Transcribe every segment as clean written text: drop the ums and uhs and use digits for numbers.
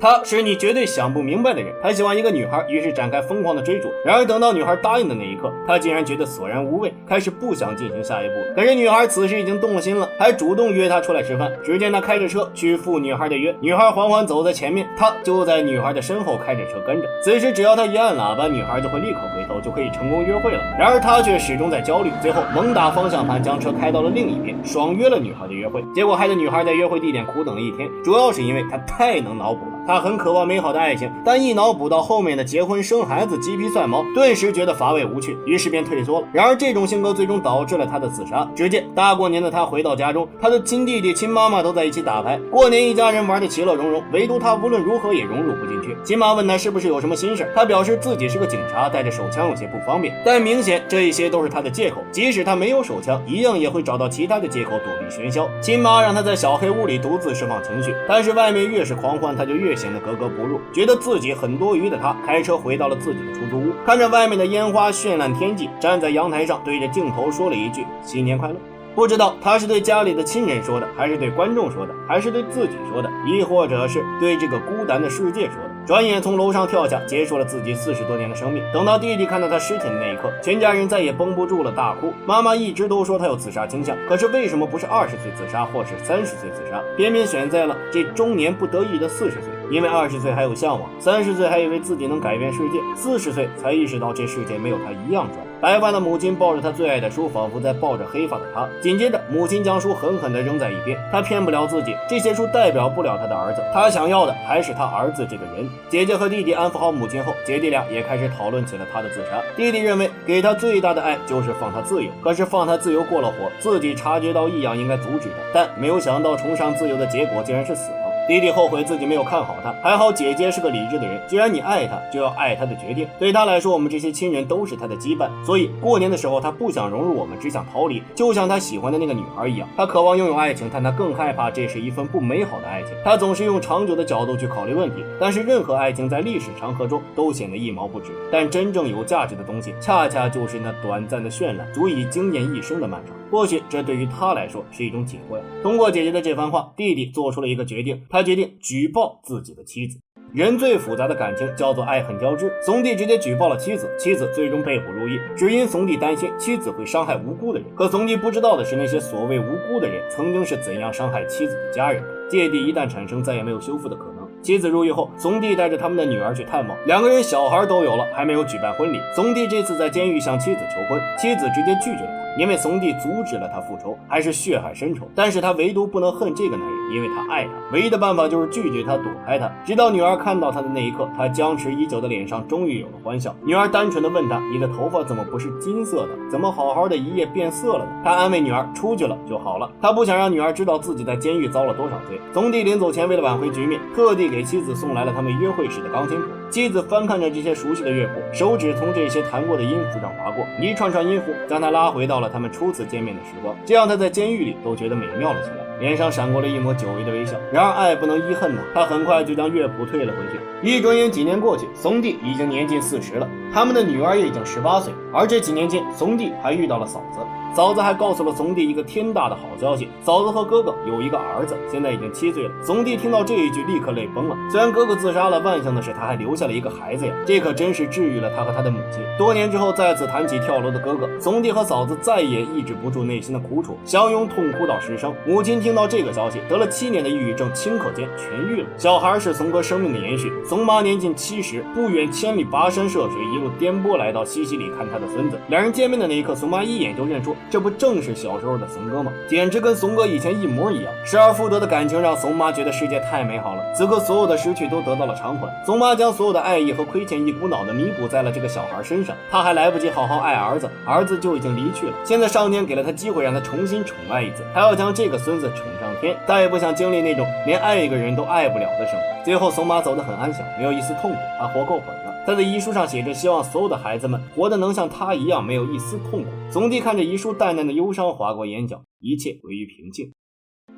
他是你绝对想不明白的人。他喜欢一个女孩，于是展开疯狂的追逐。然而等到女孩答应的那一刻，他竟然觉得索然无味，开始不想进行下一步。可是女孩此时已经动了心了，还主动约他出来吃饭。只见他开着车去赴女孩的约，女孩缓缓走在前面，他就在女孩的身后开着车跟着。此时只要他一按喇叭，女孩就会立刻回头，就可以成功约会了。然而他却始终在焦虑，最后猛打方向盘，将车开到了另一边，爽约了女孩的约会。结果害得女孩在约会地点苦等了一天，主要是因为他太能脑补了。他很渴望美好的爱情，但一脑补到后面的结婚生孩子鸡皮蒜毛，顿时觉得乏味无趣，于是便退缩了。然而这种性格最终导致了他的自杀。只见大过年的他回到家中，他的亲弟弟亲妈妈都在一起打牌，过年一家人玩得其乐融融，唯独他无论如何也融入不进去。亲妈问他是不是有什么心事，他表示自己是个警察，带着手枪有些不方便，但明显这一些都是他的借口，即使他没有手枪，一样也会找到其他的借口躲避喧嚣。亲妈让他在小黑屋里独自释放情绪，但是外面越是狂欢，他就越显得格格不入。觉得自己很多余的他开车回到了自己的出租屋，看着外面的烟花绚烂天际，站在阳台上对着镜头说了一句新年快乐。不知道他是对家里的亲人说的，还是对观众说的，还是对自己说的，亦或者是对这个孤单的世界说的。转眼从楼上跳下，结束了自己40多年的生命。等到弟弟看到他尸体的那一刻，全家人再也绷不住了，大哭。妈妈一直都说他有自杀倾向，可是为什么不是20岁自杀或是30岁自杀，偏偏选在了这中年不得已的40岁？因为20岁还有向往，30岁还以为自己能改变世界，40岁才意识到这世界没有他一样转。白发的母亲抱着他最爱的书，仿佛在抱着黑发的他。紧接着母亲将书狠狠地扔在一边，他骗不了自己，这些书代表不了他的儿子，他想要的还是他儿子这个人。姐姐和弟弟安抚好母亲后，姐弟俩也开始讨论起了他的自杀。弟弟认为给他最大的爱就是放他自由，可是放他自由过了火，自己察觉到异样应该阻止他，但没有想到崇尚自由的结果竟然是死亡。弟弟后悔自己没有看好他，还好姐姐是个理智的人，既然你爱他，就要爱他的决定。对他来说，我们这些亲人都是他的羁绊，所以过年的时候他不想融入我们，只想逃离，就像他喜欢的那个女孩一样。他渴望拥有爱情，但他更害怕这是一份不美好的爱情。他总是用长久的角度去考虑问题，但是任何爱情在历史长河中都显得一毛不值。但真正有价值的东西，恰恰就是那短暂的绚烂，足以惊艳一生的漫长。或许这对于他来说是一种解脱呀。通过姐姐的这番话，弟弟做出了一个决定，他决定举报自己的妻子。人最复杂的感情叫做爱恨交织，怂弟直接举报了妻子，妻子最终被捕入狱，只因怂弟担心妻子会伤害无辜的人。可怂弟不知道的是，那些所谓无辜的人曾经是怎样伤害妻子的家人的。芥蒂一旦产生，再也没有修复的可能。妻子入狱后，怂弟带着他们的女儿去探望，两个人小孩都有了，还没有举办婚礼。怂弟这次在监狱向妻子求婚，妻子直接拒绝了他，因为怂弟阻止了他复仇，还是血海深仇。但是他唯独不能恨这个男人，因为他爱他，唯一的办法就是拒绝他，躲开他。直到女儿看到他的那一刻，他僵持已久的脸上终于有了欢笑。女儿单纯的问他：你的头发怎么不是金色的？怎么好好的一夜变色了呢？他安慰女儿：出去了就好了。他不想让女儿知道自己在监狱遭了多少罪。怂弟临走前为了挽回局面，特地给妻子送来了他们约会时的钢琴谱。妻子翻看着这些熟悉的乐谱，手指从这些弹过的音符上划过，一串串音符将他拉回到了他们初次见面的时光，这样他在监狱里都觉得美妙了起来，脸上闪过了一抹久违的微笑。然而爱不能依恨呐，他很快就将乐谱退了回去。一转眼几年过去，怂弟已经年近40了，他们的女儿也已经18岁。而这几年间，怂弟还遇到了嫂子，嫂子还告诉了怂弟一个天大的好消息，嫂子和哥哥有一个儿子，现在已经7岁了。怂弟听到这一句立刻泪崩了，虽然哥哥自杀了，万幸的是他还留下了一个孩子呀，这可真是治愈了他和他的母亲。多年之后再次谈起跳楼的哥哥，怂弟和嫂子再也抑制不住内心的苦楚，相拥痛哭到失声。母亲听到这个消息，得了7年的抑郁症，顷刻间痊愈了。小孩是怂哥生命的延续，怂妈年近70，不远千里跋山涉水，一路颠簸来到西西里看他的孙子。两人见面的那一刻，怂妈一眼就认出，这不正是小时候的怂哥吗？简直跟怂哥以前一模一样。失而复得的感情让怂妈觉得世界太美好了，此刻所有的失去都得到了偿还。怂妈将所有的爱意和亏欠一股脑的弥补在了这个小孩身上，他还来不及好好爱儿子，儿子就已经离去了。现在上天给了他机会，让他重新宠爱一次，他要将这个孙子宠上天，再也不想经历那种连爱一个人都爱不了的生活。最后怂妈走得很安详，没有一丝痛苦，他活够本了。他的遗书上写着，希望所有的孩子们活得能像他一样，没有一丝痛苦。总弟看着遗书，淡淡的忧伤划过眼角，一切归于平静。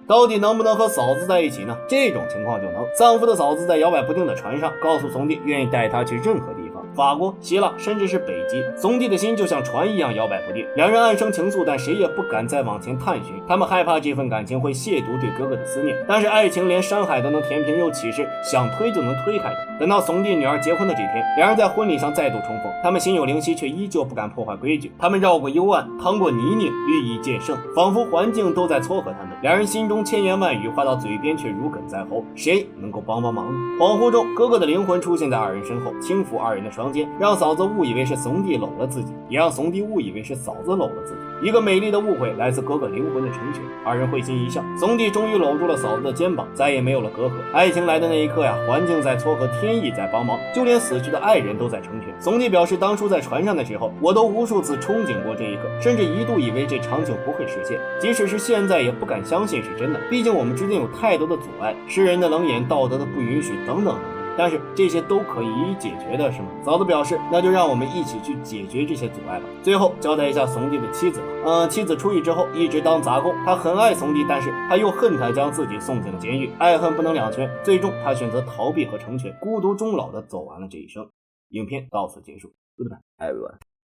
到底能不能和嫂子在一起呢？这种情况就能。丧夫的嫂子在摇摆不定的船上告诉怂弟，愿意带他去任何地方，法国、希腊，甚至是北极。宋帝的心就像船一样摇摆不定，两人暗生情愫，但谁也不敢再往前探寻。他们害怕这份感情会亵渎对哥哥的思念，但是爱情连山海都能填平，又岂是想推就能推开的？等到宋帝女儿结婚的这天，两人在婚礼上再度重逢，他们心有灵犀，却依旧不敢破坏规矩。他们绕过幽暗，趟过泥泞，欲以见胜，仿佛环境都在撮合他们。两人心中千言万语话到嘴边，却如鲠在喉，谁能够帮忙呢？恍惚中，哥哥的灵魂出现在二人身后，轻抚二人的双肩，让嫂子误以为是宋帝搂了自己，也让宋帝误以为是嫂子搂了自己。一个美丽的误会，来自哥哥灵魂的成全。二人会心一笑，宋帝终于搂住了嫂子的肩膀，再也没有了隔阂。爱情来的那一刻呀，环境在撮合，天意在帮忙，就连死去的爱人都在成全。宋帝表示，当初在船上的时候，我都无数次憧憬过这一刻，甚至一度以为这场景不会实现，即使是现在也不敢相信是真的，毕竟我们之间有太多的阻碍，世人的冷眼，道德的不允许，等等。但是这些都可以一一解决的，是吗？嫂子表示，那就让我们一起去解决这些阻碍吧。最后交代一下宋帝的妻子吧，妻子出狱之后一直当杂工，他很爱宋帝，但是他又恨他将自己送进了监狱，爱恨不能两全，最终他选择逃避和成全，孤独终老的走完了这一生。影片到此结束。Goodbye everyone。